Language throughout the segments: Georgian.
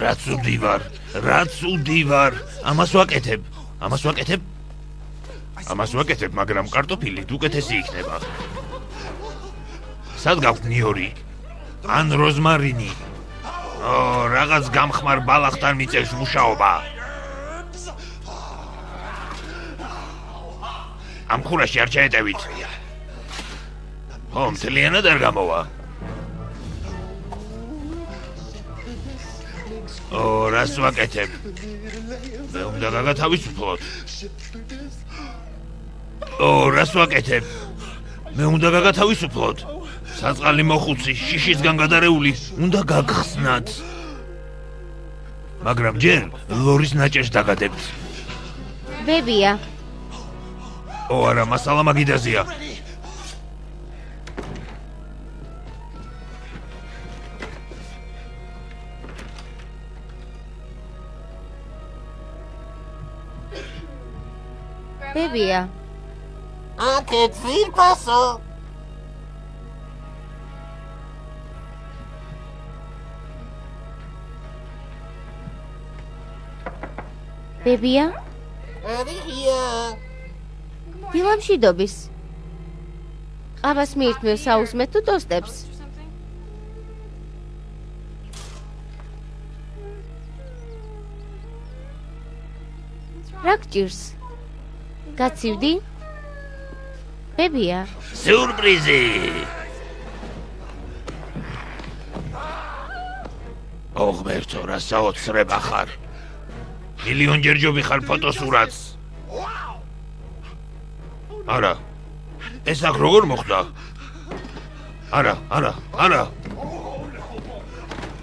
რაც უდივარ. ამას ვაკეთებ, მაგრამ კარტოფილი უკეთესი იქნება. სად გაქვთ ნიორი? ან როზმარინი? რაღაც გამხმარ ბალახთან მიწევს მუშაობა. ამ ხურაში არ ჩაეტევით. მთლიანად არ გამოვა. რას ვაკეთებ? მე უნდა გაგათავისუფლოთ. საწყალი მოხუცი, შიშისგან გადარეული, უნდა გაგხსნათ. მაგრამ ჯერ ლორის ნაჭერს დაგადებთ. ბებია. არა, მასალა მაგიდაზეა. ბებია. აკეთ ძირფასო. ბებია? არია. დილამშვიდობის. ყავას მიირთმევ საუზმეთ თუ ტოსტებს? რა გჭირს? გაცივდი? ბებია? სიურპრიზი! ღმერთო, რა საოცრება ხარ. მილიონჯერ ჯობიხარ ფოტოსურათს. არა. ეს აქ როგორ მოხდა? არა.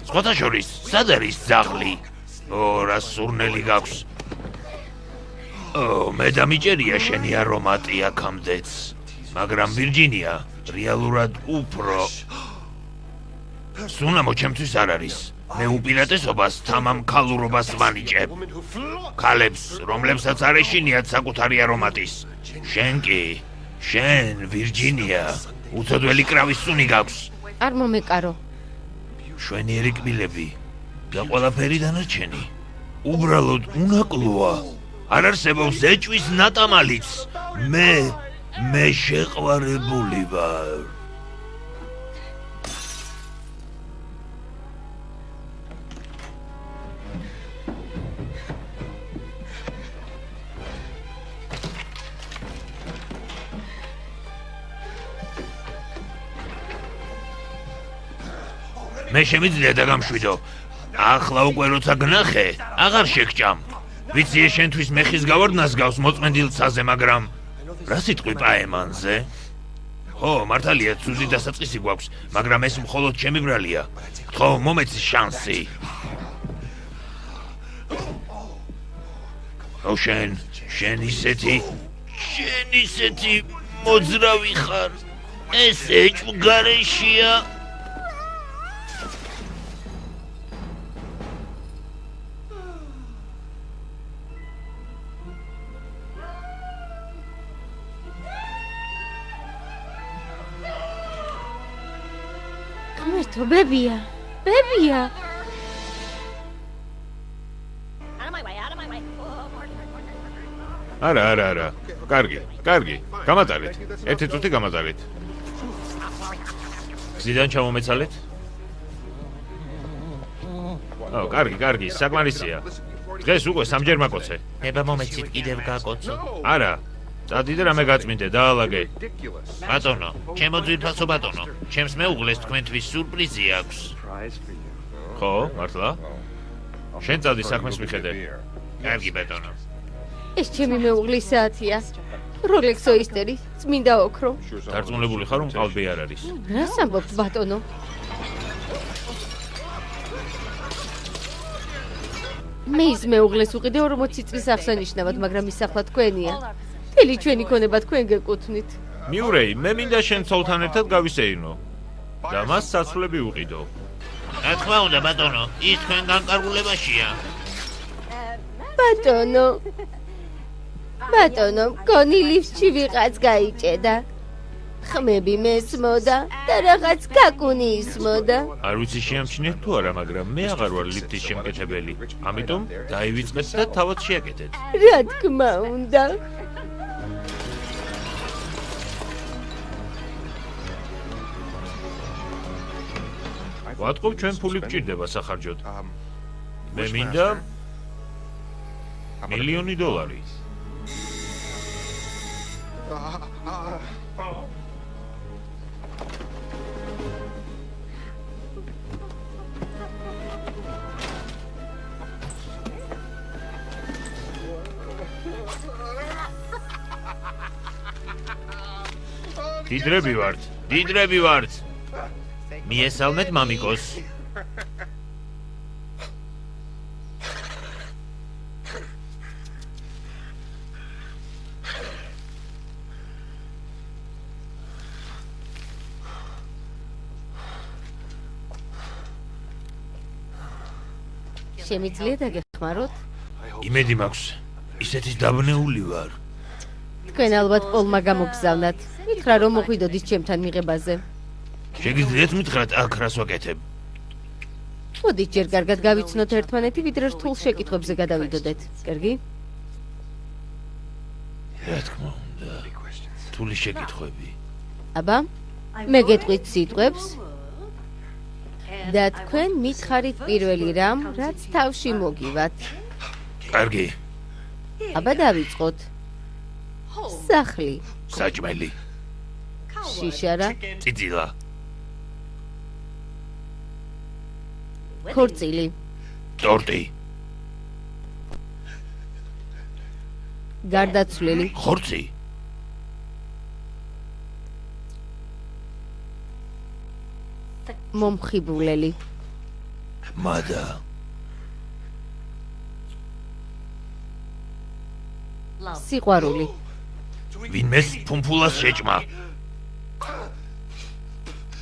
სხვათა შორის, სად არის ძაღლი? რა სურნელი გაქვს. მე დამიჭერია შენი არომატი აქამდეც. მაგრამ ვირჯინია, რეალურად უფრო. სუნამო ჩემთვის არ არის. მე უპირატესობას თამამ ქალურობას ვანიჭებ. ქალებს, რომლებსაც არ ეშინიათ საკუთარი არომატის. შენ, ვირჯინია, უცოდველი კრავის სუნი გაქვს. არ მომეკარო. შვენიერი კბილები და ყველაფერი დანარჩენი. უბრალოდ უნაკლოა. არ არსებობს ეჭვის ნატამალიც. მე შეყვარებული ვარ. მე შემიძლია დაგამშვიდო. ახლა უკვე როცა გნახე, აღარ შეგჭამ. ვიცი შენთვის მეხის გავარდნას გავს მოწმენდილცაზე, მაგრამ რა სიტყვი პაემანზე? მართალია, ცუდი დასაწყისი გვაქვს, მაგრამ ეს მხოლოდ ჩემი ბრალია. ხო, მომეცი შანსი. შენ ისეთი მოძრავი ხარ. ეს ეჭვგარეშია. ღმერთო, ბებია. არა. კარგი. გამატარეთ. ერთი წუთი გამატარეთ. გზიდან ჩამომეცალეთ? კარგი, საკმარისია. დღეს უკვე სამჯერ მაკოცე. ნება მომეცით კიდევ გაკოცო. არა. წადი და რამე გაწმინდე, დაალაგე. ბატონო, ჩემო ძვირფასო ბატონო, ჩემს მეუღლეს თქვენთვის სურპრიზი აქვს. ხო, მართლა? შენ წადი საქმეს მიხედე. კარგი ბატონო. ეს ჩემი მეუღლის საათია. Rolex oyster, წმინდა ოქრო. დარწმუნებული ხარ, რომ ყალბი არ არის? რას ამბობთ, ბატონო? მე ის მეუღლეს უყიდე 40 წლის აღსანიშნავად, მაგრამ ის ახლა თქვენია. თელი ჩვენი ქონება თქვენ გეკუთვნით. მიურეი, მე მინდა შენ ცოლთან ერთად გავისეირნო და მას საცვლები უყიდო. რა თქმა უნდა, ბატონო, ის თქვენ განკარგულებაშია. ბატონო, მგონი ლიფტში ვიღაც გაიჭედა. ხმები მესმოდა და რაღაც გაკუნი ისმოდა. არ ვიცი შეამჩნიეთ თუ არა, მაგრამ მე აღარ ვარ ლიფტის შემკეთებელი. ამიტომ დაივიწყეთ და თავად შეაკეთეთ. რა თქმა უნდა. ვატყობ, ჩვენ ფული გჭირდება სახარჯოდ. მე მინდა $1,000,000. დიდრები ვართ. მიესალმეთ მამიკოს. შემიძლია დაგეხმაროთ? იმედი მაქვს. ისეთის დაბნეული ვარ. თქვენ ალბათ პოლმა გამოგზავნათ. მითხრა რომ მოხვიდოდით ჩემთან მიღებაზე. შეგიძლიათ მითხრათ აქ რას ვაკეთებ? მოდით ჯერ კარგად გავიცნოთ ერთმანეთი, ვიდრე რთულ შეკითხვებზე გადავიდოდეთ. კარგი? რა თქმა უნდა. რთული შეკითხვები. აბა, მე გეტყვით სიტყვებს და თქვენ მითხარით პირველი რამ, რაც თავში მოგივათ. კარგი. აბა დავიწყოთ. სახლი, საჭმელი, შიშარა, წიწილა, ქორწილი, ტორტი, გარდაცვლილი, ხორცი, მომხიბვლელი, მადა, სიყვარული, ვინმეს ფუმფულას შეჭმა.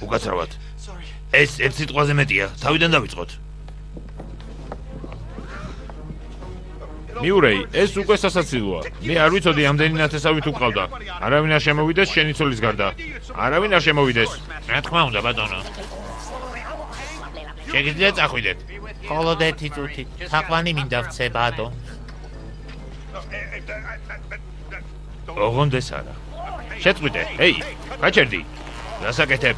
უკაცრავად. ეს ერთ სიტყვაზე მეტია, თავიდან დავიწყოთ. მიურეი, ეს უკვე სასაცილოა. მე არ ვიცოდი ამდენი ნათესავით უყავდა. არავინ არ შემოვიდეს შენი ცოლის გარდა. არავინ არ შემოვიდეს. რა თქმა უნდა, ბატონო. შეგიძლიათ წახვიდეთ. მხოლოდ ერთი წუთი. თაყვანი მინდა ვცე, ბატო. ოღონდეს არა. შეწყვიტე, ჰეი, გაჩერდი. რასაკეთებ?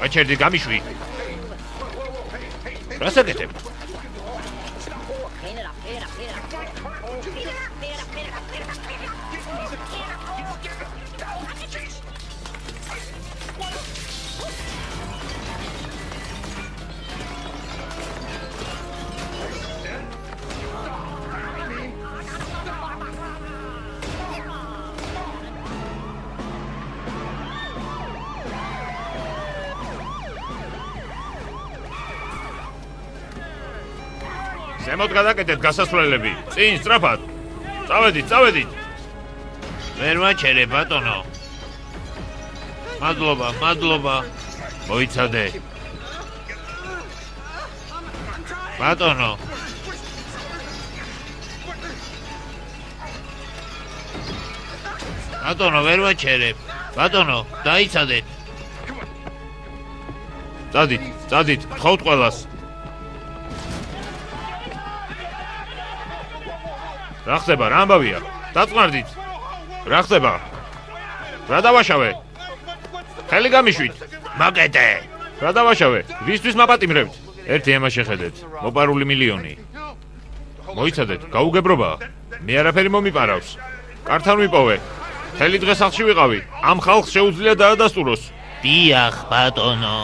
გაჩერდი, გამიშვი. რასაკეთებ? ზემოთ გადაკეთეთ გასასვლელები. წინ, სწრაფად. წავედით. ვერ მაჩერე, ბატონო. მადლობა. მოიცადე. ბატონო. ბატონო, ვერ მაჩერე. ბატონო, დაიცადეთ. წადით, გთხოვთ ყველას. რა ხდება, რა ამბავია? დაწმარდით. რა ხდება? რა დავაშავე? ხელი გამიშვით. მაკეტე. რა დავაშავე? ვისთვის მაპატიმრებთ? ერთი ემა შეხედეთ. მოპარული $1,000,000. მოიცადეთ, გაუგებრობაა. მე არაფერი მომიპარავს. კართან ვიპოვე. მთელი დღე სახლში ვიყავი. ამ ხალხს შეუძლია დაადასტუროს. დიახ, ბატონო.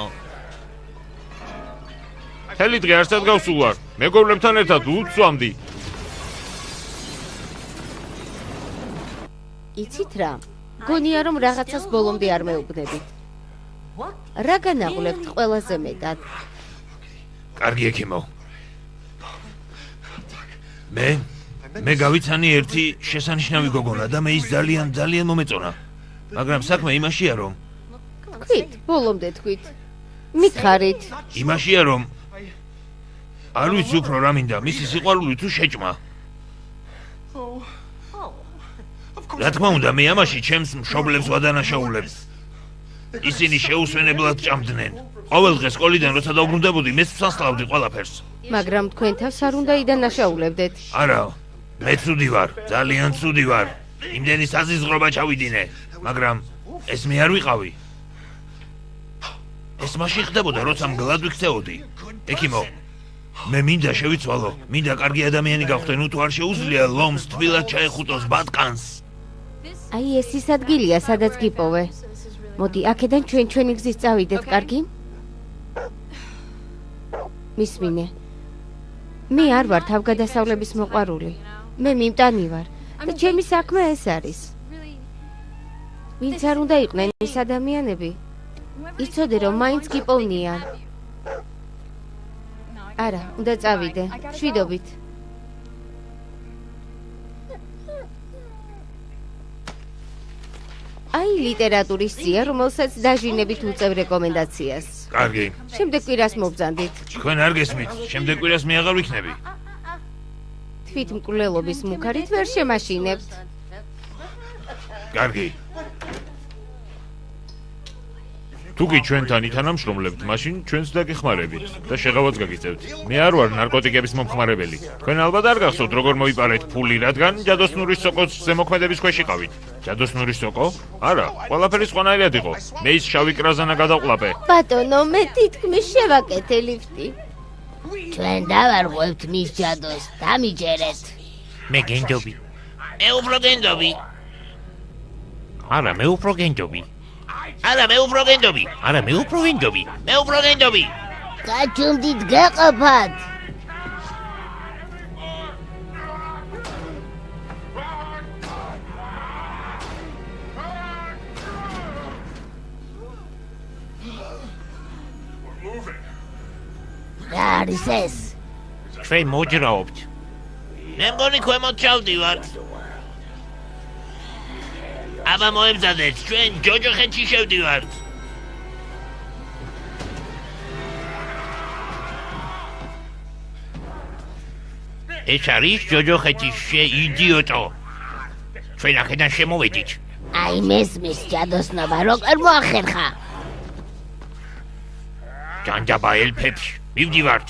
მთელი დღე არსად გავსულ ვარ. მეგობრებთან ერთად უცვამდი. იცით რა? გონია რომ რაღაცას ბოლომდე არ მეუბნებით. რა განაღლებთ ყველაზე მეტად? კარგი ექიმო. მე გავიცანი ერთი შესანიშნავი გოგონა და მე ის ძალიან მომეწონა. მაგრამ საქმე იმაშია რომ თქვით, ბოლომდე თქვით. მითხარით. იმაშია რომ არ ვიცი უფრო რა მინდა, მისი სიყვარული თუ შეჭმა. რა თქმა უნდა, მე ამაში ჩემს მშობლებს ვადანაშაულებ. ისინი შეუსვენებლად ჭამდნენ. ყოველ დღეს სკოლიდან როცა დავბრუნდებოდი, მეც ვსასწავლავდი ყველაფერს. მაგრამ თქვენ თავს არ უნდა იდანაშაულებდეთ. არა, მე ცუდი ვარ, ძალიან ცუდი ვარ. იმდენი საზიზღრობა ჩავიდინე, მაგრამ ეს მე არ ვიყავი. ეს მაშინ ხდებოდა, როცა მგლად ვიქცეოდი. ექიმო, მე მინდა შევიცვალო, მინდა კარგი ადამიანი გავხდე, ნუ თუ არ შეუძლია ლომს თბილად ჩაეხუტოს ბატკანს. აი ეს ის ადგილია, სადაც გიპოვე. მოდი, აქედან ჩვენი გზის წავიდეთ, კარგი? მისმინე. მე არ ვარ თავგადასავლების მოყვარული. მე მიმტანი ვარ და ჩემი საქმე ეს არის. ვინც არ უნდა იყვნენ ის ადამიანები, იცოდე რომ მაინც გიპოვნიან. არა, უნდა წავიდე, მშვიდობით. აი ლიტერატურის სია, რომელსაც დაჟინებით უწევ რეკომენდაციას. კარგი. შემდეგ კვირას მობრძანდით. თქვენ არ გესმით, შემდეგ კვირას მე აღარ ვიქნები. თვითმკვლელობის მუქარით ვერ შემაშინებთ. კარგი. თუ კი ჩვენთან ითანამშრომლებთ, მაშინ ჩვენს დაგეხმარებით და შეღავაც გაგიწევთ. მე არ ვარ ნარკოტიკების მომხმარებელი. თქვენ ალბათ არ გახსოვთ, როგორ მოიპარეთ ფული, რადგან ჯადოსნურის სოკოს ზემოქმედების ქვეშ იყავით. ჯადოსნურის სოკო? არა, ყველაფერი სხვანაირად იყო. მე ის შავი კრაზანა გადავყლაპე. ბატონო, მე თითქმის შევაკეთე ლიფტი. ჩვენ დავარღვევთ მის ჯადოს, დამიჯერეთ. მე გენდობი. მე უფრო გენდობი. არა, მე უფრო გენდობი. არა, მე უფრო გენდობი. არა, მე უფრო ვინდობი. მე უფრო გენდობი. გაჩუმდით გაყოფათ. რა არის ეს? ჩვენ მოჯრაობთ. მე მგონი ქვემოთ ჩავდივართ. აბა მოემზადეთ, ჩვენ ჯოჯოხეთში შევდივართ. ეს არის ჯოჯოხეთის იდიოტო. ჩვენ აქედან შემოვედით. აი მესმის ჯადოსნობა როგორ მოახერხა? ჯანდაბა ელფებს, მივდივართ.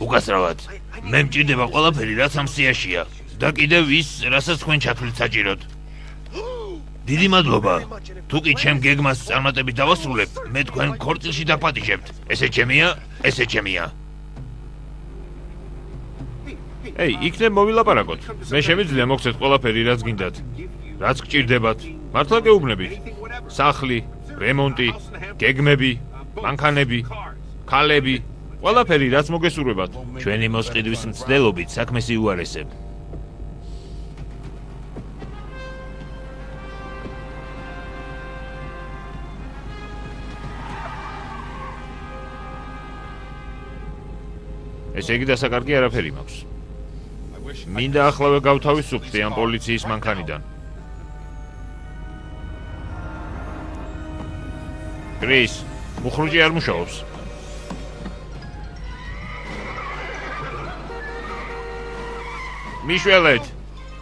უკასრავად, მე მჭირდება ყველაფერი, რაც ამ სიაშია და კიდევ ის, რასაც თქვენ ჩათვლით საჭიროდ. დიდი მადლობა. თუ კი ჩემ გეგმას წარმატებით დავასრულებ, მე თქვენ ქორწილში დაგპატიჟებთ. ესე ჩემია, ესე ჩემია. ეი, იქნებ მოვილაპარაკოთ. მე შემიძლია მოგცეთ ყველაფერი, რაც გინდათ. რაც გჭირდებათ. მართლა გეუბნებით. სახლი, რემონტი, გეგმები, მანქანები, ქალები, ყველაფერი, რაც მოგესურვებათ. ჩვენი მოსყიდვის მცდელობით საქმეს იუარესებ. ესე იგი დასაკარგი არაფერი მაქვს. მინდა ახლავე გავთავისუფლდე ამ პოლიციის მანქანიდან. კრის, მუხრუჭი არ მუშაობს. მიშველეთ,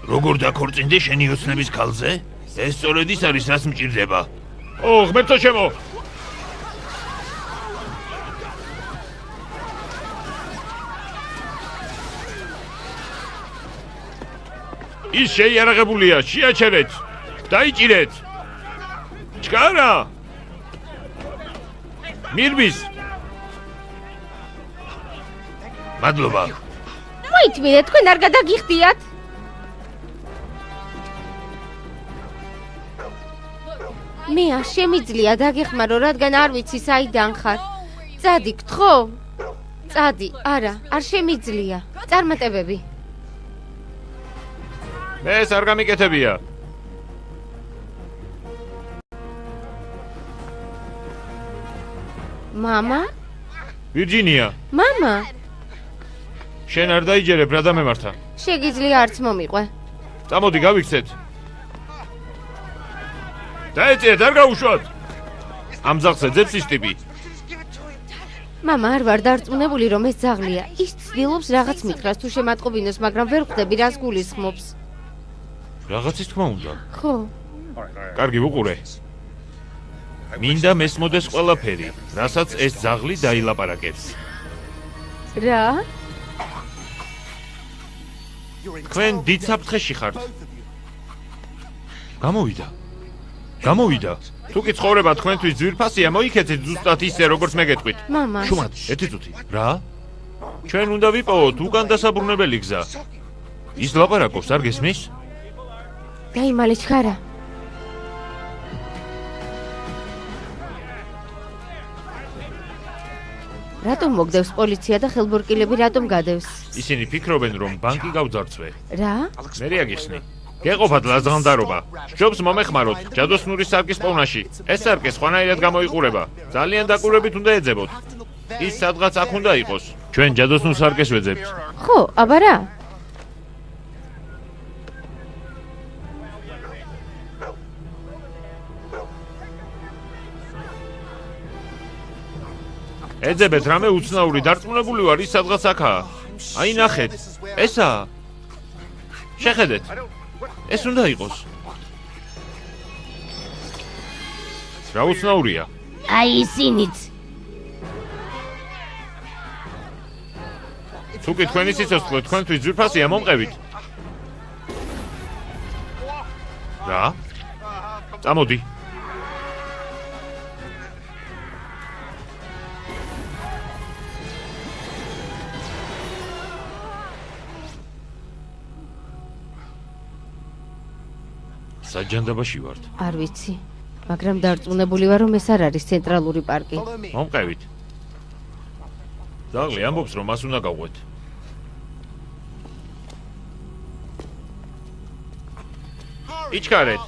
როგორ დაქორწინდე შენი ოცნების ქალზე? ეს სწორედ ის არის, რაც მჭირდება. ო, ღმერთო ჩემო! ის შეიარაღებულია, შეაჩერეთ! დაიჭირეთ! ჩქარა! მირბის! მადლობა! მოითმინე, თქვენ არ გადაგიხდიათ? მე არ შემიძლია დაგეხმარო, რადგან არ ვიცი საიდან ხარ. წადი, გთხოვ? წადი, არა, არ შემიძლია. წარმატებები. მე ეს არ გამიკეთებია. მამა? ვირჯინია, მამა? შენ არ დაიჯერებ რა დამემართა. შეგიძლია არც მომიყვე. წამოდი გავიქცეთ. დაეწიეთ, არ გაუშვათ. ამ ძაღლს ეძებს ის ტიპი. მამა არ ვარ დარწმუნებული რომ ეს ძაღლია. ის ცდილობს რაღაც მითხრას თუ შემატყობინოს, მაგრამ ვერ ხვდები რას გულისხმობს. რაღაცის თქმა უნდა. ხო. კარგი ვუყურე. მინდა მესმოდეს ყველაფერი, რასაც ეს ძაღლი დაილაპარაკებს. რა? თქვენ დიდ საფრთხეში ხართ. გამოვიდა. თუ კი ცხოვრება თქვენთვის ძვირფასია, მოიქეცეთ ზუსტად ისე, როგორც მე გეტყვით. მამა. შუმად, ერთი წუთი. რა? ჩვენ უნდა ვიპოვოთ უკან დასაბრუნებელი გზა. ის ლაპარაკობს, არ გესმის? დაიმალე ჩქარა. რატომ მოგდევს პოლიცია და ხელბორკილები რატომ გადევს? ისინი ფიქრობენ, რომ ბანკი გავძარცვე. რა? მე აგიხსნი. გეყოფათ ლაზღანდარობა. ჯობს მომეხმაროთ ჯადოსნური სარკის პოვნაში. ეს სარკე სხვანაირად გამოიყურება. ძალიან დაკვირვებით უნდა ეძებოთ. ის სადღაც აქ უნდა იყოს. ჩვენ ჯადოსნურ სარკეს ვეძებთ. ხო, აბა რა? ეძებეთ რამე უცნაური, დარწმუნებული ვარ, ის სადღაც აქაა. აი ნახეთ. ესაა. შეხედეთ. ეს უნდა იყოს. რა უცნაურია? აი ისინიც. თუ კი თქვენი სიცოცხლე თქვენთვის ძვირფასია, მომყევით. რა? წამოდი. საჯანდაბაში ვართ. არ ვიცი, მაგრამ დარწმუნებული ვარ რომ ეს არ არის ცენტრალური პარკი. მომყევით. ძაღლი ამბობს რომ მას უნდა გავყვეთ. იჩქარეთ.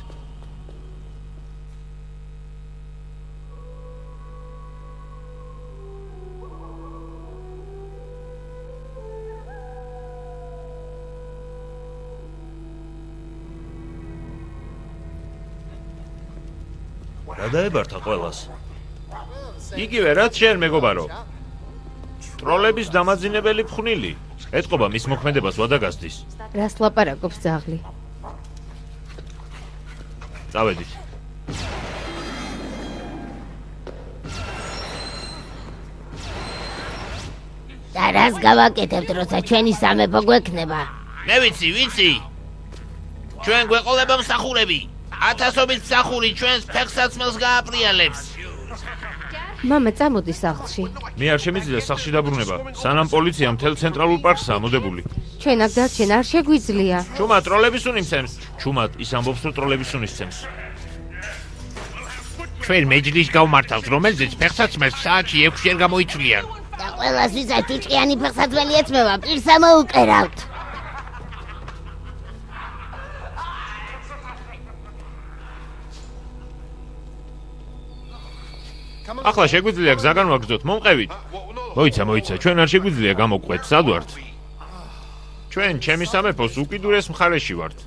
რა დაებართა ყველას? იგივე რაც შენ მეგობარო. ტროლების დამაძინებელი ფხვნილი. ეთყობა მის მოქმედებას ვადაგასდის. რას ლაპარაკობს ძაღლი? წავედით. და რას გავაკეთებთ, როცა ჩვენი სამეფო გვექნება? მე ვიცი. ჩვენ გვეყოლება მსახურები. 1000-ობით მსახური ჩვენს ფეხსაცმელს გააპრიალებს. მამა წამოდი სახლში. მე არ შემიძლია სახლში დაბრუნება, სანამ პოლიცია მთელ ცენტრალურ პარკსაა მოდებული. ჩვენ აქ დარჩენა არ შეგვიძლია. ჩუმად ტროლების უნიმცემს. ჩუმად ის ამბობს რომ ტროლების უნისცემს. ჩვენ მეჯლისს გავმართავთ, რომელზეც ფეხსაცმელს საათში 6-ჯერ გამოიცვლიან. და ყველას ვისაც ჭუჭყიანი ფეხსაცმელი ეცმება, პირს ამოუკერავთ. ახლა შეგვიძლია გზა განვაგრძოთ, მომყევით. მოიცა, ჩვენ არ შეგვიძლია გამოვყვეთ, სად ვართ? ჩვენ ჩემი სამეფოს უკიდურეს მხარეში ვართ.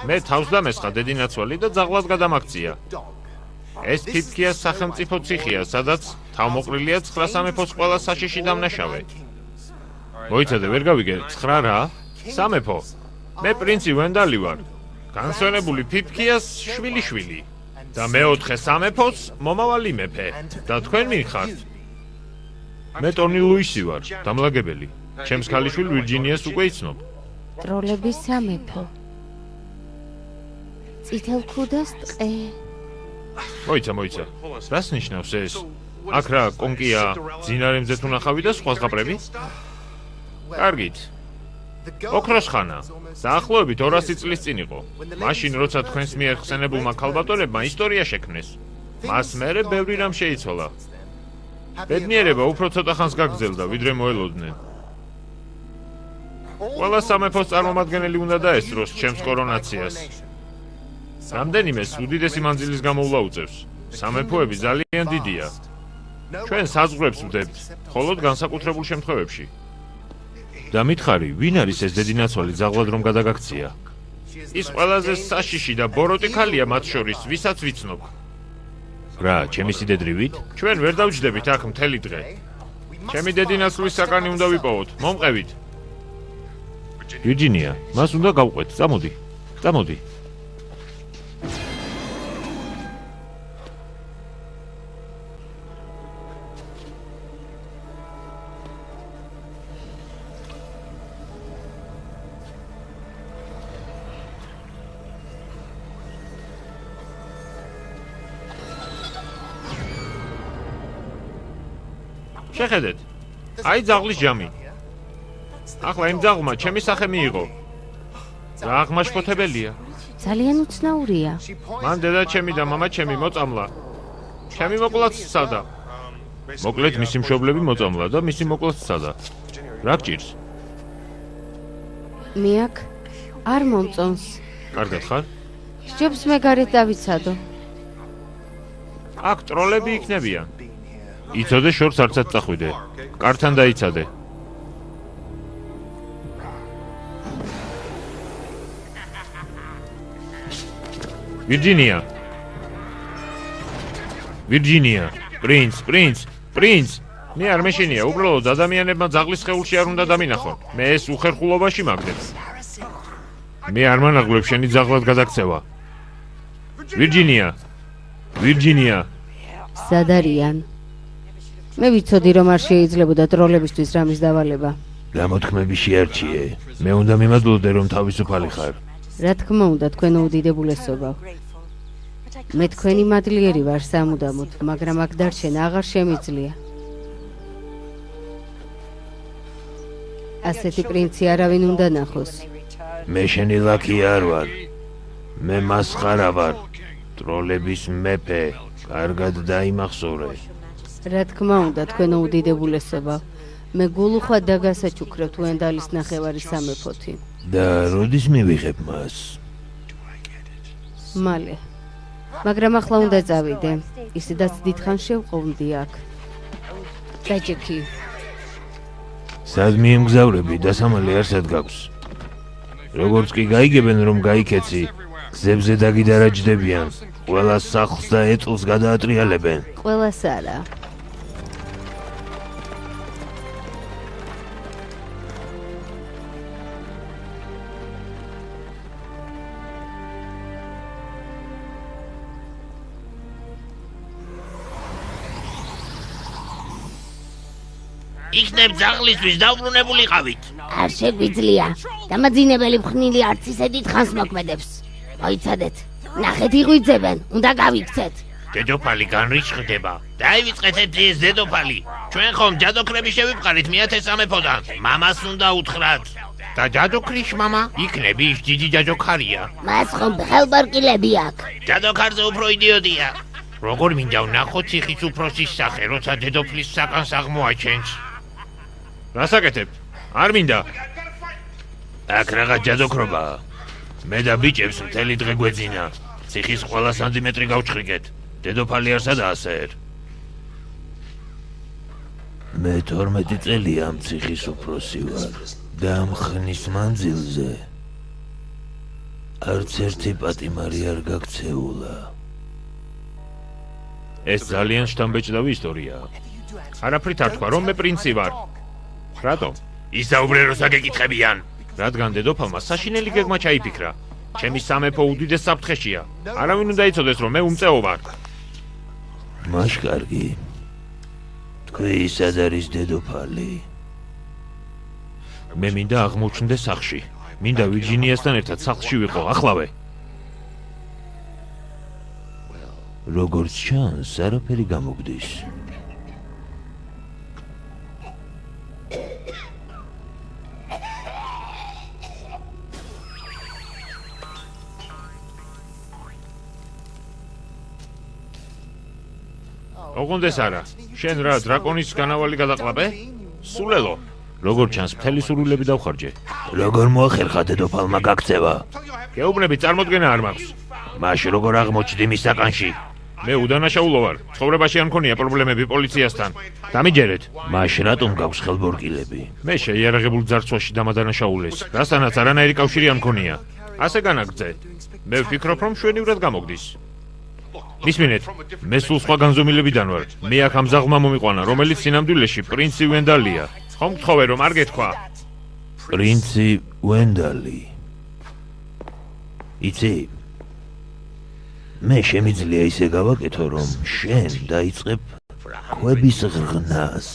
მე თავს დამესხა დედინაცვალი და ძაღლად გადამაქცია. ეს ფიფქიას სახელმწიფო ციხეა, სადაც თავმოყრილია 9 სამეფოს ყველა საშიში დამნაშავე. მოიცადე, ვერ გავიგე, 9 რა? სამეფო. მე პრინცი ვენდალი ვარ. განსვენებული ფიფქიას შვილი. და მეოთხე სამეფოს მომავალი მეფე. და თქვენ ვინ ხართ? მე ტონი ლუისი ვარ, დამლაგებელი. ჩემს ქალიშვილ ვირჯინიას უკვე იცნობ. ტროლების სამეფო. წითელ ქუდას ტყე. მოიცა. რას ნიშნავს ეს? აქ რა, კონკია, ძინარემზე თუ ნახავი და სხვა ზღაპრები? კარგით. ოქროს ხანა. დაახლოებით 200 წლის წინ იყო. მაშინ როცა თქვენს მიერ ხსენებულმა ქალბატონებმა ისტორია შექმნეს. მას მერე ბევრი რამ შეიცვალა. ბედნიერება უფრო ცოტა ხანს გაგრძელდა, ვიდრე მოელოდნენ. ყველა სამეფოს წარმომადგენელი უნდა დაესწროს ჩემს კორონაციას. რამდენიმეს უდიდესი მანძილის გამოვლა უწევს. სამეფოები ძალიან დიდია. ჩვენ საზღვრებს ვდებთ, მხოლოდ განსაკუთრებულ შემთხვევებში. და მითხარი, ვინ არის ეს დედინაცვალი ძაღლად რომ გადაგაქცია? ის ყველაზე საშიში და ბოროტი ქალია მათ შორის, ვისაც ვიცნობ. რა, ჩემი სიდედრივით? ჩვენ ვერ დავჯდებით აქ მთელი დღე. ჩემი დედინასვლის საკანი უნდა ვიპოვოთ. მომყევით. ვირჯინია, მას უნდა გავყვეთ. წამოდი. წამოდი. შეხედეთ. აი ძაღლის ჯამი. ახლა იმ ძაღლმა ჩემი სახე მიიღო. რა აღმაშფოთებელია. ძალიან უცნაურია. მან დედა ჩემი და მამა ჩემი მოწამლა. ჩემი მოკლაც სცადა. მოკლედ მისი მშობლები მოწამლა და მისი მოკლაც სცადა. რა გჭირს? მე აქ არ მომწონს. კარგად ხარ? სჯობს მე გარეთ დავიცადო. აქ ტროლები იქნებიან. იცოდე შორს არცად წახვიდე. კართან დაიცადე. ვირჯინია. ვირჯინია. პრინც. მე არ მეშინია, უბრალოდ ადამიანებმა ძაღლის სხეულში არ უნდა დამინახონ. მე ეს უხერხულობაში მაგდებს. მე არ მანაღლებ შენი ძაღლად გადაქცევა. ვირჯინია. სად არიან? მე ვიცოდი რომ არ შეიძლებოდა ტროლებისთვის რამის დავალება. გამოთქმები შეარჩიე. მე უნდა მიმადლოდე რომ თავისუფალი ხარ. რა თქმა უნდა თქვენო უდიდებულესობა. მე თქვენი მადლიერი ვარ სამუდამოდ, მაგრამ აქ დარჩენა აღარ შემიძლია. ასეთი პრინცი არავინ უნდა ნახოს. მე შენი ლაკი არ ვარ. მე მასხარა ვარ. ტროლების მეფე. კარგად დაიმახსოვრე. რა თქმა უნდა თქვენო უდიდებულესობა. მე გულუხვა დაგასაჩუქრებთ ვენდალის ნახევარი სამეფოთი. და როდის მივიღებ მას? მალე. მაგრამ ახლა უნდა წავიდე. ისედაც დიდხანს შევყოვდი აქ. დაჭექი. სად მიემგზავრები? დასამალი არსად გაქვს. როგორც კი გაიგებენ რომ გაიქეცი, გზებზე დაგიდარაჯდებიან. ყველა სახლს და ეწლს გადაატრიალებენ. ყველას არა. იქნებ ძაღლისთვის დავბრუნებულიყავით. არ შეგვიძლია. დამაძინებელი მხნილი არც ისე დიდხანს მოქმედებს. მოიცადეთ. ნახეთ იღვიძებენ, უნდა გავიქცეთ. დედოფალი განრისხდება. დაივიწყეთ ეს დედოფალი. ჩვენ ხომ ჯადოქრები შევიფყარით მეათე სამეფოდან. მამას უნდა უთხრათ. და ჯადოქრის მამა იქნები ის დიდი ჯადოქარია. მას ხომ ხელბორკილები აქვს. ჯადოქარზე უფრო იდიოტია. როგორ მინდა ვნახოთ ციხის უფროსის სახე, როცა დედოფლის საკანს აღმოაჩენს. რასაკეთებ? არ მინდა. აქ რაღაც ჯადოქრობაა. მე და ბიჭებს მთელი დღე გვეძინა. ციხის ყველა სანტიმეტრი გავჩხრიგეთ. დედოფალი არსა და ასეერ. მე 12 წელია ამ ციხის უფროსი ვარ და ამ ხნის მანძილზე არც ერთი პატიმარი არ გაქცეულა. ეს ძალიან შთამბეჭდავი ისტორიაა. არაფრით არ თქვა რომ მე პრინცი ვარ. რატომ? ისაუბრე რომ საგეკითხებიან. რადგან დედოფალმა საშინელი გეგმა ჩაიფიქრა. ჩემი სამეფო უდიდეს საფრთხეშია. არავინ უნდა იცოდეს რომ მე უმწეო ვარ. მაშ კარგი. თქვი სად არის დედოფალი? მე მინდა აღმოჩნდე სახლში. მინდა ვირჯინიასთან ერთად სახლში ვიყო ახლავე. როგორც ჩანს, არაფერი გამოგდის. ოღონდეს არა. შენ რა დრაკონის განავალი გადაყლაპე? სულელო. როგორ ჩანს, მთელი სურვილები დავხარჯე. როგორ მოახერხა დედოფალმა გაქცევა? გეუბნები წარმოდგენა არ მაქვს. მაშინ როგორ აღმოჩნდი მის საკანში? მე უდანაშაულო ვარ. ცხოვრებაში არ მქონია პრობლემები პოლიციასთან. დამიჯერეთ. მაშინ რატომ გაქვს ხელბორკილები? მე შეიარაღებულ ძარცვაში დამადანაშაულეს, რასთანაც არანაირი კავშირი არ მქონია. ასე განაგრძე. მე ვფიქრობ, რომ შვენივრად გამოგდის. მისმინეთ, მე სულ სხვა განზომილებიდან ვარ. მე აქ ამ ზაღმა მომიყვანა, რომელიც სინამდვილეში პრინცი ვენდალია. ხომ გთხოვე რომ არ გეთქვა? პრინცი ვენდალი. იცი? მე შემიძლია ისე გავაკეთო, რომ შენ დაიწყებ ქვების ღრღნას.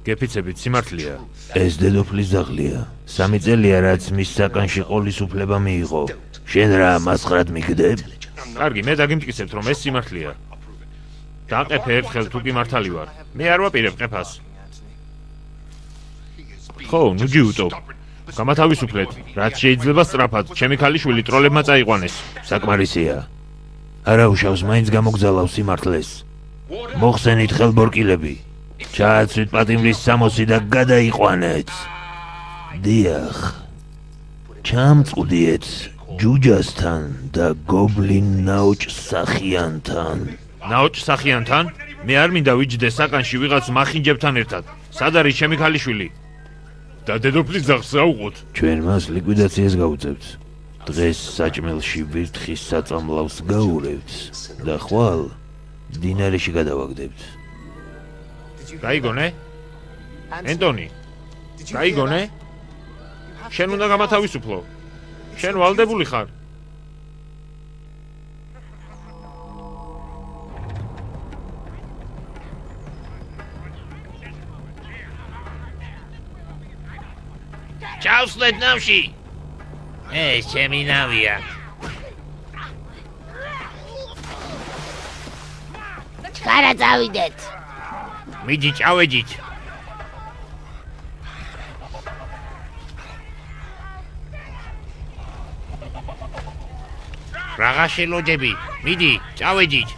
გეფიცებით სიმართლეა. ეს დედოფლის ძაღლია. 3 წელია რაც მის საკანში ყოლის უფლება მიიღო. შენ რა მასხრად მიგდებ? კარგი, მე დაგიმტკიცებთ რომ ეს სიმართლეა. დაყეფე ერთხელ თუ კი მართალი ვარ. მე არ ვაპირებ ყეფას. ხო, ნუ ჯიუტო. გამათავისუფლეთ, რაც შეიძლება სწრაფად, ჩემი ქალიშვილი ტროლებმა წაიყვანეს. საკმარისია. არა უშავს მაინც გამოგზავნავს სიმართლეს. მოხსენით ხელბორკილები. ჩააცვით პატიმრის სამოსი და გადაიყვანეთ. დიახ. ჩამწყვდიეთ ჯუჯასთან და გობლინ ნაოჭსახიანთან. ნაოჭსახიანთან? მე არ მინდა ვიჯდე საკანში ვიღაც მახინჯებთან ერთად. სად არის ჩემი ქალიშვილი? და დედოფლის ძაღლს აუყოთ. ჩვენ მას ლიკვიდაციას გავუწევთ. დღეს საჭმელში ვირთხის საწამლავს გაურევთ და ხვალ დინარეში გადავაგდებთ. გაიგონე? ენტონი, გაიგონე? შენ უნდა გამათავისუფლო. შენ ვალდებული ხარ. ჩავსვლეთ ნავში. ეს ჩემი ნავია. ხარა წავიდეთ. მიდი წავედით. რაღა შელოჯები, მიდი წავედით.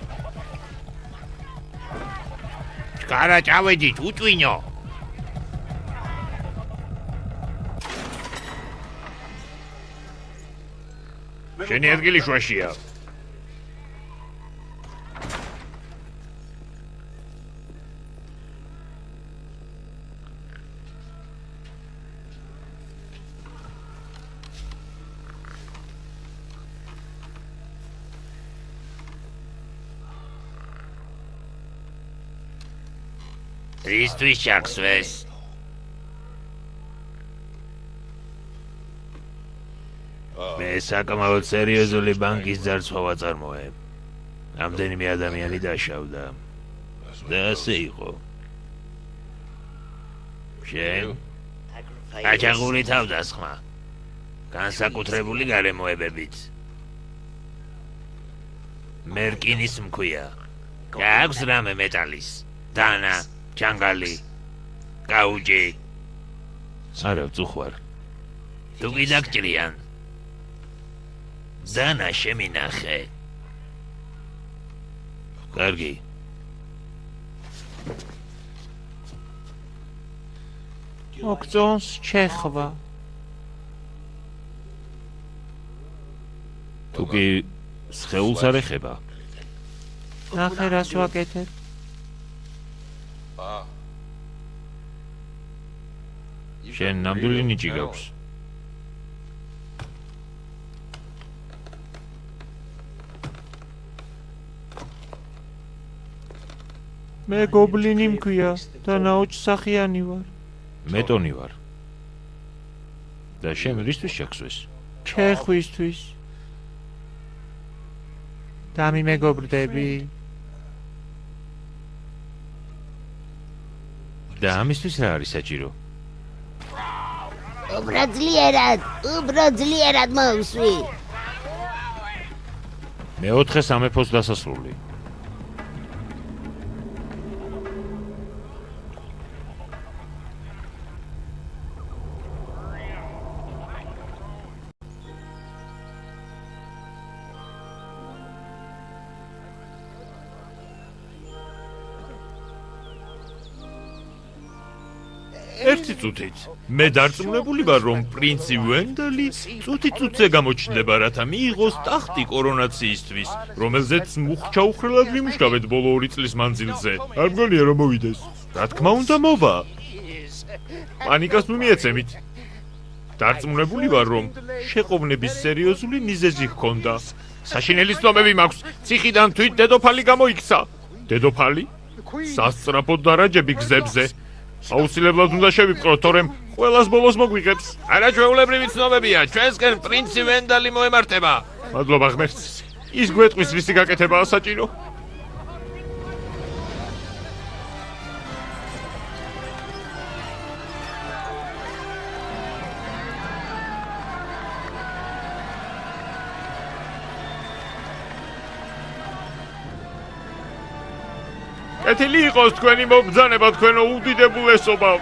ხარა წავედით, უწვინო. შენი ადგილი შვაშია. ისთვის ჩაქსვეს. მე საკმაოდ სერიოზული ბანკის ძარცვა ვაწარმოებ. რამდენიმე ადამიანი დაშავდა. და ასე იყო. შენ? აჯაღური თავდასხმა. განსაკუთრებული გარემოებებით. მერკინის მქვია. გაქვს რამე მეტალის. დანა, ჯანგალი, გაუჯი. არა ვწუხვარ. თუ კი დაგჭრიან. დანა შემინახე. კარგი. მოგწონს ჩეხვა. თუ კი სხეულს არ ეხება. ნახე რას ვაკეთებ. შენ ნამდვილი ნიჭი გაქვს. მე გობლინი მქვია და ნაოჭსახიანი ვარ. მე ტონი ვარ. და შენ რისთვის ჩაქსვეს? ჩეხვისთვის. დამიმეგობრდები. და ამისთვის რა არის საჭირო? უბრალოდ მოვსვი. მეოთხე სამეფოს დასასრული. ერთი წუთით. მე დარწმუნებული ვარ, რომ პრინცი ვენდალი წუთი-წუთზე გამოჩნდება, რათა მიიღოს ტახტი კორონაციისთვის, რომელზეც მუხჩაუხრელად ვიმუშავეთ ბოლო 2 წლის მანძილზე. არ მგონია რომ მოვიდეს. რა თქმა უნდა მოვა. პანიკას მიმიეცემით. დარწმუნებული ვარ, რომ შეყოვნების სერიოზული მიზეზი ჰქონდა. საშინელი ცნობები მაქვს. ციხიდან თვით დედოფალი გამოიქცა. დედოფალი? სასწრაფო დარაჯები გზებზე. აუცილებლად უნდა შევიპყროთ, თორემ ყველას ბოლოს მოგვიღებს. არაჩვეულებრივი ცნობებია. ჩვენსკენ პრინცი ვენდალი მოემართება. მადლობა ღმერთს. ის გვეტყვის რისი გაკეთებაა საჭირო. კეთილი იყოს თქვენი მობრძანება, თქვენო უდიდებულესობა.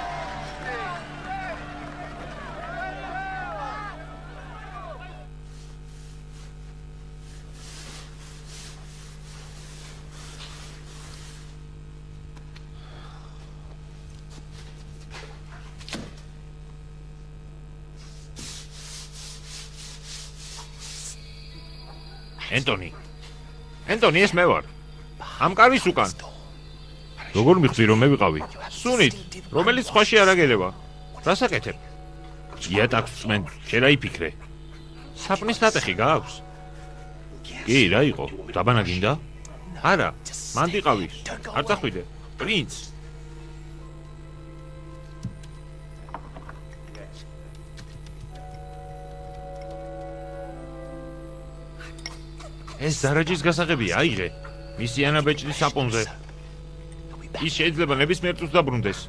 ენტონი, ეს მე ვარ. ამ კარვის უკან. როგორ მიხსი რომ მე ვიყავი? სუნით, რომელიც სხვაში არ აგერება. რას აკეთებ? იატაკს წმენ, შენ რა იფიქრე? საპნის ნატეხი გააქვს? კი, რა იყო? დაბანა გინდა? არა, მანდიყავი. არ წახვიდე. პრინც. ეს დარაჯის გასაღებია, აიღე. მისი ანაბეჭდის საპონზე. ის შეიძლება ნებისმიერ წუთს დაბრუნდეს.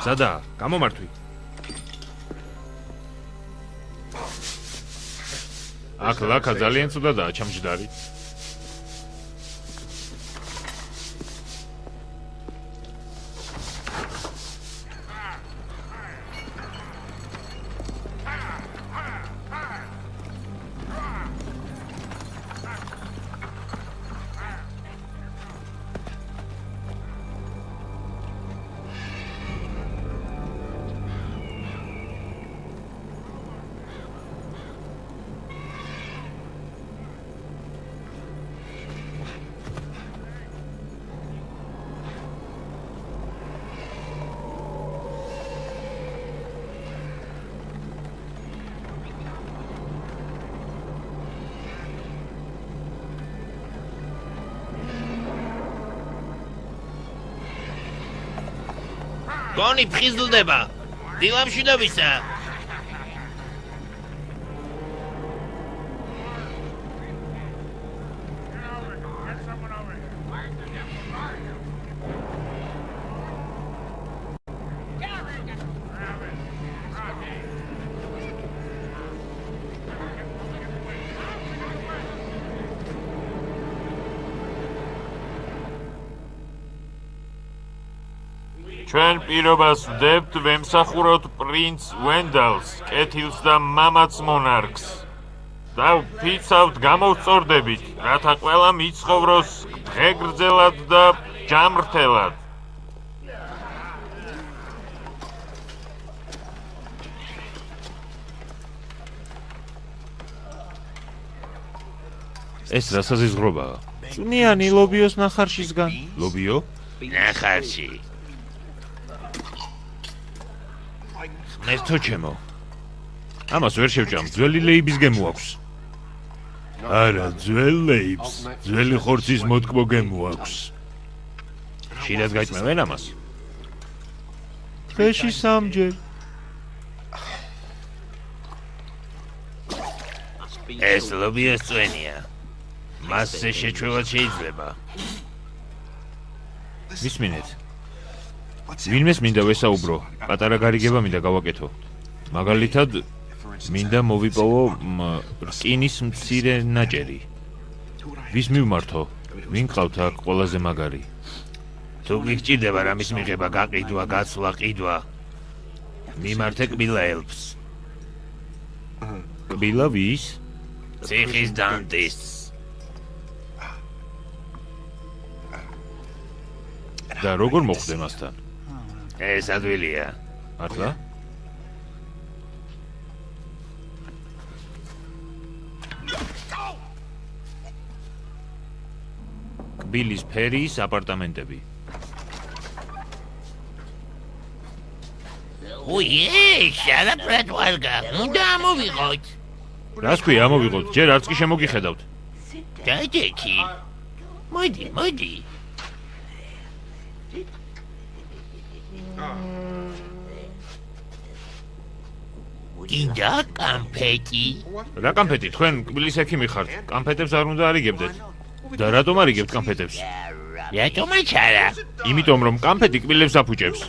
სადაა? გამომართვი. აქ ლაკა ძალიან ცუდადაა ჩამჯდარი. გონი ფხიზლდება. დილამშვიდობისა. ჩვენ პირობას ვდებთ ვემსახუროთ პრინც ვენდალს, კეთილს და მამაც მონარქს. და ვფიცავთ გამოვწორდებით, რათა ყველა მიცხოვროს დღეგრძელად და ჯამრთელად. ეს რა საზიზღრობაა? წვნიანი ლობიოს ნახარშისგან. ლობიო? ნახარში. ნესტო ჩემო. ამას ვერ შევჭამ, ძველი ლეიბის გემო აქვს. არა, ძველ ლეიბს, ძველი ხორცის მოტკბო გემო აქვს. შიდაც გაჭმევენ ამას? დღეში 3 ჯერ. ეს ლობიოს წვენია. მასზე შეჩვევად შეიძლება. მისმინეთ. ვინმეს მინდა ვესაუბრო, პატარა გარიგება მინდა გავაკეთო. მაგალითად, მინდა მოვიპოვო რკინის მცირე ნაჭერი. ვის მივმართო? ვინ ყავთ აქ ყველაზე მაგარი? თუ გიჭირდება რამის მიღება, გაყიდვა, გაცვლა, ყიდვა. მიმართე კბილა ელფს. კბილა ვის? ციხის დანტის. და როგორ მოხვდე მასთან? ეს ადვილია. მართლა? კბილის ფერიის აპარტამენტები. უიე, არაფრად ვარგა. უნდა ამოვიღოთ. რას ქვია ამოვიღოთ? ჯერ არც კი შემოგიხედავთ. დაჯექი. მოდი. გინდა კამფეტი? რა კამფეტი? თქვენ კბილის ექიმი ხართ. კამფეტებს არ უნდა არიგებდეთ. და რატომ არიგებთ კამფეტებს? რატომაც არა? იმიტომ რომ კამფეტი კბილებს აფუჭებს.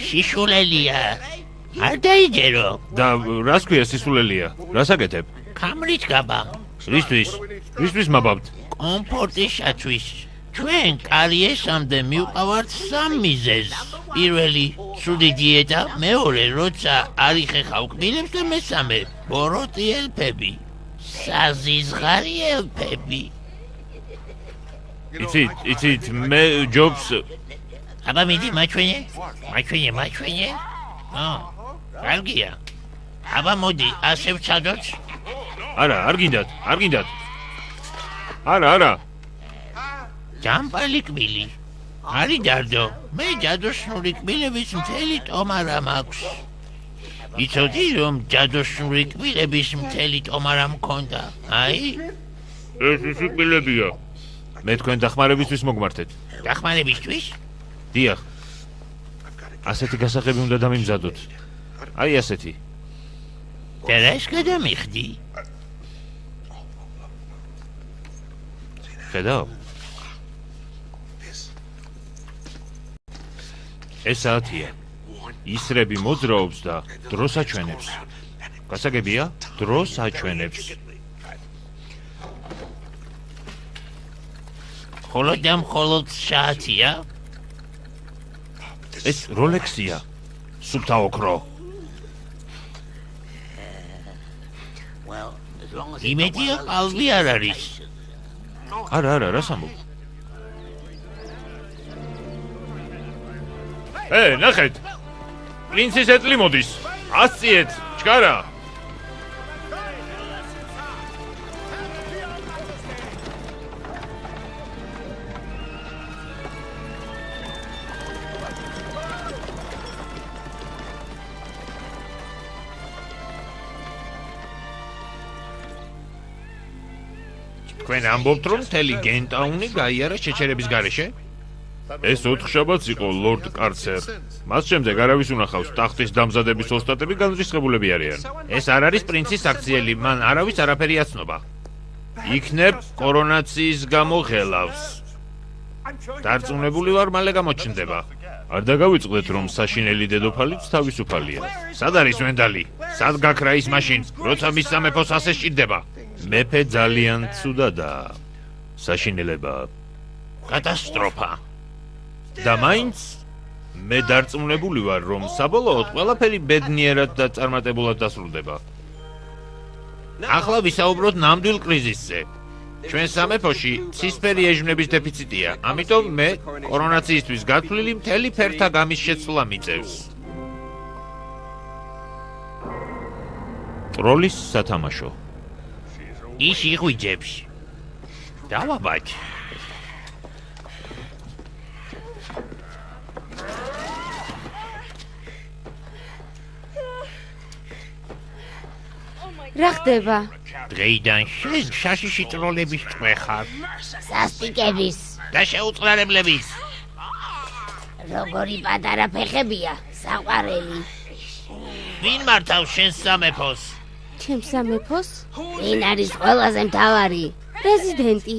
შიშულელია. არ დაიჯერო. და რას ქვია სისულელია? რას აკეთებ? კამრით გაბა. რისთვის მაბავთ? კომფორტისათვის. ჩვენ კარიერამდე მივყავართ სამ მიზეზს. პირველი, ცუდი დიეტა, მეორე, როცა არ იხეხავ კბილებს და მესამე, ბოროტი ელფები. საზიზღარი ელფები. იცით, მე ჯობს აბა მიდი მაჩვენე. კარგია. აბა მოდი, ასე ვცადოთ. არა, არ გინდათ. არა. ჯამპალი კბილი. არი დარდო, მე ჯადოსნური კბილების მთელი ტომარა მაქვს. იცოდი რომ ჯადოსნური კბილების მთელი ტომარა მქონდა, აი? ეს ის კბილებია. მე თქვენ დახმარებისთვის მოგმართეთ. დახმარებისთვის? დიახ. ასეთი გასაღები უნდა დამიმზადოთ. აი ასეთი. და რას გადამიხდი? ხედავ? ეს საათია. ისრები მოძრაობს და დროს აჩვენებს. გასაგებია? დროს აჩვენებს. მხოლოდ საათია? ეს როლექსია. სუფთა ოქრო. იმედია ყალბი არ არის. არა, რას ამბობ? ნახეთ. პრინცის ეტლი მოდის. ასწიეთ, ჩქარა. თქვენ ამბობთ, რომ მთელი გენტაუნი გაიარა შეჩერების გარეშე? ეს 4 შაბათს იყო ლორდ კარცერ. მას შემდეგ არავის უნახავს ტახტის დამზადების ოსტატები განრისხებულები არიან. ეს არ არის პრინცის აქციელი, მან არავის არაფერი აცნობა. იქნებ კორონაციის გამო ღელავს. დარწმუნებული ვარ, მალე გამოჩნდება. არ დაგავიწყდეთ, რომ საშინელი დედოფალიც თავისუფალია. სად არის ვენდალი? სად გაქრა ის მაშინ, როცა მის სამეფოს ასე სჭირდება? მეფე ძალიან ცუდადაა. საშინელება კატასტროფა. და მაინც მე დარწმუნებული ვარ, რომ საბოლოოდ ყველაფერი ბედნიერად და წარმატებულად დასრულდება. ახლა ვისაუბროთ ნამდვილ კრიზისზე. ჩვენ სამეფოში ცისფერი ეჟვნების დეფიციტია, ამიტომ მე კორონაციისთვის გათვლილი მთელი ფერთა გამის შეცვლა მიწევს. ტროლის სათამაშო. ის იღვიძებს. დავაბაჭ. რა ხდება? დღეიდან შენ შაშიში ტროლების წვეხარ სასტიკების და შეუწყლარებლების. როგორი პატარა ფეხებია, საყვარელი. ვინ მართავს შენ სამეფოს? ჩემ სამეფოს? ვინ არის ყველაზე მთავარი? პრეზიდენტი.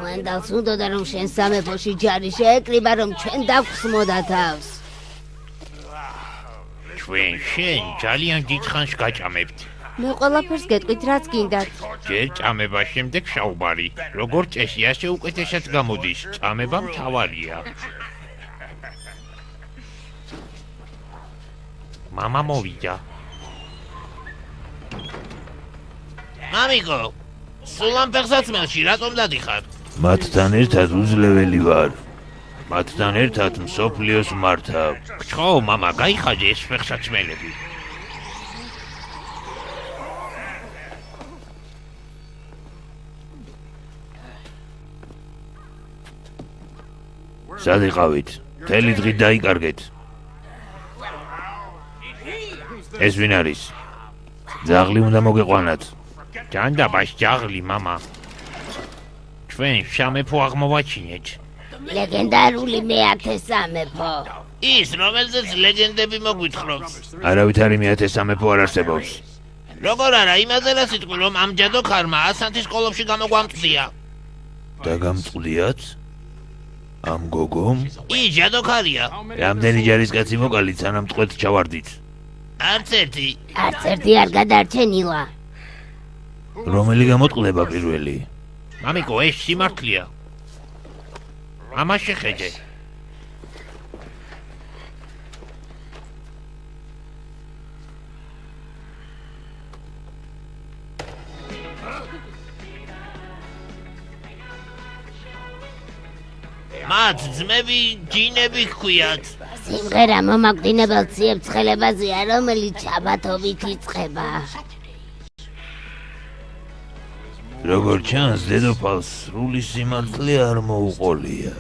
ვენდალს უნდოდა რომ შენ სამეფოში ჯარი შეეკრიბა, რომ ჩვენ დავხსმოდა თავს. ჩვენ შენ ძალიან დიდხანს გაჭამებთ. მე ყველაფერს გეტყვით, რაც გინდათ. ჯერ ჭამება, შემდეგ შაუბარი. როგორ წესი, ასე უკეთესად გამოდის. ჭამება მთავარია. მამა მოვიდა. მამიკო, სულ ამ ფეხსაცმელში რატომ დადიხარ? მათთან ერთად უძლეველი ვარ. მათთან ერთად მსოფლიოს მართავ. გჩხო, მამა, გაიხაჯე ეს ფეხსაცმელები. სად იყავით? მთელი დღე დაიკარგეთ. ეს ვინ არის? ძაღლი უნდა მოგეყვანათ. ჯანდაბას ჯაღლი, мама. ჩვენ სამეფო აღმოვაჩინეთ. ლეგენდარული მეათე სამეფო. ის, რომელზეც ლეგენდები მოგვითხრობს. არავითარი მეათე სამეფო არ არსებობს. როგორ არა, იმაზე რა სიტყვი, რომ ამ ჯადოქარმა ასანთის ყოლოფში გამოგვამწია. და გამწყდიათ? ამ გოგომ? ის ჯადოქარია. რამდენი ჯარისკაცი მოკალით სანამ ტყვედ ჩავარდით? არც ერთი. არც ერთი არ გადარჩენილა. რომელი გამოტყდება პირველი? მამიკო, ეს სიმართლეა. ამას შეხედე. მათ ძმები ჯინები ჰქვიათ. სიმღერა მომაკვდინებელ ციებ ცხელებაზეა, რომელიც ჩაბათობით იწყება. როგორ ჩანს, დედოფალს სრული სიმართლე არ მოუყოლია.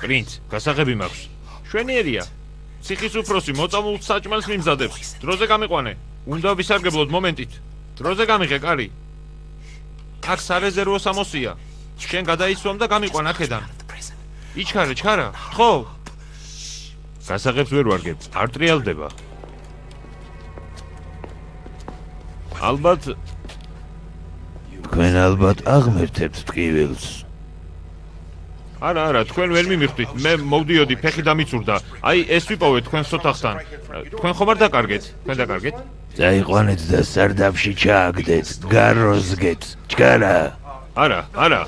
პრინც, გასაღები მაქვს. შვენიერია. ციხის უფროსი მოწამულ საჭმელს მიმზადებს. დროზე გამიყვანე. უნდა ვისარგებლოთ მომენტით. დროზე გამიღე, კარი. აქ სარეზერვო სამოსია. შენ გადაიცვამ და გამიყვან აქედან. იჩქარე, ჩქარა. ხო? გასაღებს ვერ ვარგებ. არ ტრიალდება. ალბათ თქვენ ალბათ აღმერთებთ ტკივილს. არა, თქვენ ვერ მიმიხვდით. მე მოვდიოდი, ფეხი დამიცურდა. აი, ეს ვიპოვე თქვენს ოთახთან. თქვენ ხომ არ დაკარგეთ? თქვენ დაკარგეთ? წაიყვანეთ და სარდაფში ჩააგდეთ, გაროზგეთ. ჩქარა. არა,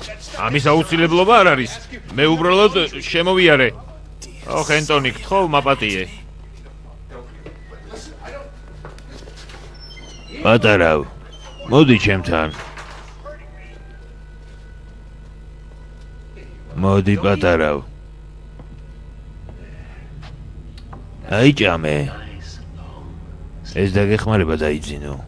ამის აუცილებლობა არ არის. მე უბრალოდ შემოვიარე. ოხ, ენტონი, გთხოვ, მაპატიე. პატარავ, მოდი ჩემთან. მოდი პატარავ. აი ჭამე. ეს დაგეხმარება დაიძინო.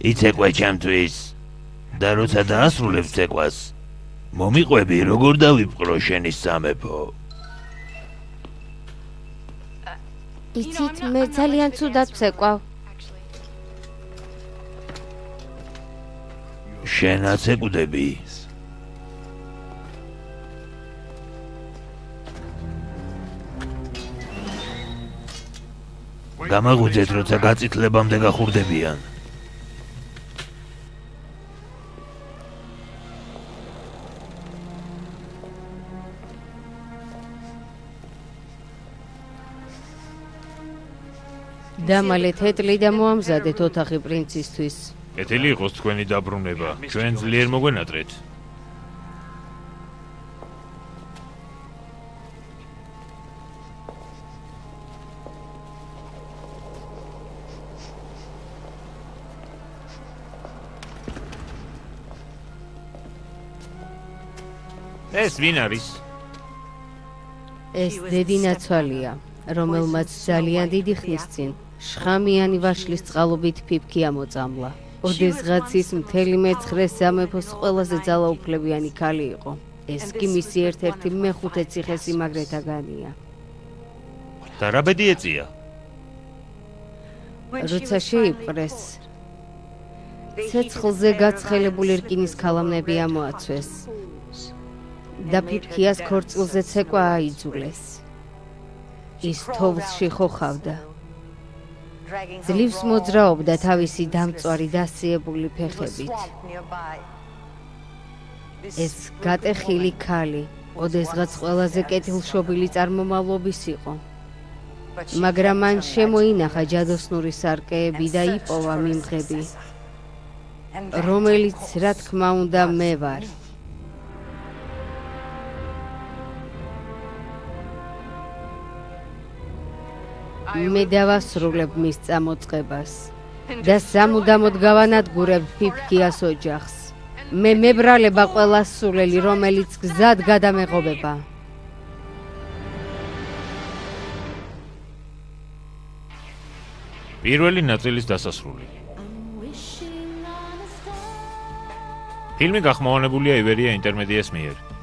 იცეკვე ჩემთვის და როცა დაასრულებ ცეკვას მომიყვები როგორ დავიპყრო შენი სამეფო. იცით, მე ძალიან ცუდად ვცეკვავ. შენაც ეკვდები. გამაღვიძეთ როცა გაწითლებამდე გახურდებიან. დამალე თეთლი და მოამზადეთ ოთახი პრინცისთვის. კეთილი იყოს თქვენი დაბრუნება. ჩვენ ძლიერ მოგვენატრეთ. ეს ვინ არის? ეს დედინაცვალია, რომელმაც ძალიან დიდი ხნის წინ შხამიანი ვაშლის წყალობით ფიფქი ამოწამლა. ოდესღაც ის მთელი მეცხრე სამეფოს ყველაზე ძალაუფლებიანი ქალი იყო. ეს კი მისი ერთ-ერთი მეხუთე ციხესიმაგრეთაგანია. და რა ბედი ეწია? როცა შეიპყრეს, ცეცხლზე გაცხელებული რკინის ქალამნები ამოაცვეს და ფიფქიას ქორწილზე ცეკვა აიძულეს. ის თოვლში ხოხავდა. ძლივს მოძრაობდა თავისი დამწვარი დასიებული ფეხებით. ეს გატეხილი ქალი ოდესღაც ყველაზე კეთილშობილი წარმომავლობის იყო. მაგრამ მან შემოინახა ჯადოსნური სარკეები და იპოვა მიმღები, რომელიც რა თქმა უნდა მე ვარ. მე დავასრულებ მის წამოწყებას და სამუდამოდ გავანადგურებ ფიფქიას ოჯახს. მე მებრალება ყველას სულელი, რომელიც გზად გადამეღობება. პირველი ნაწილის დასასრული. ფილმი გახმოვანებულია ივერია ინტერმედიას მიერ.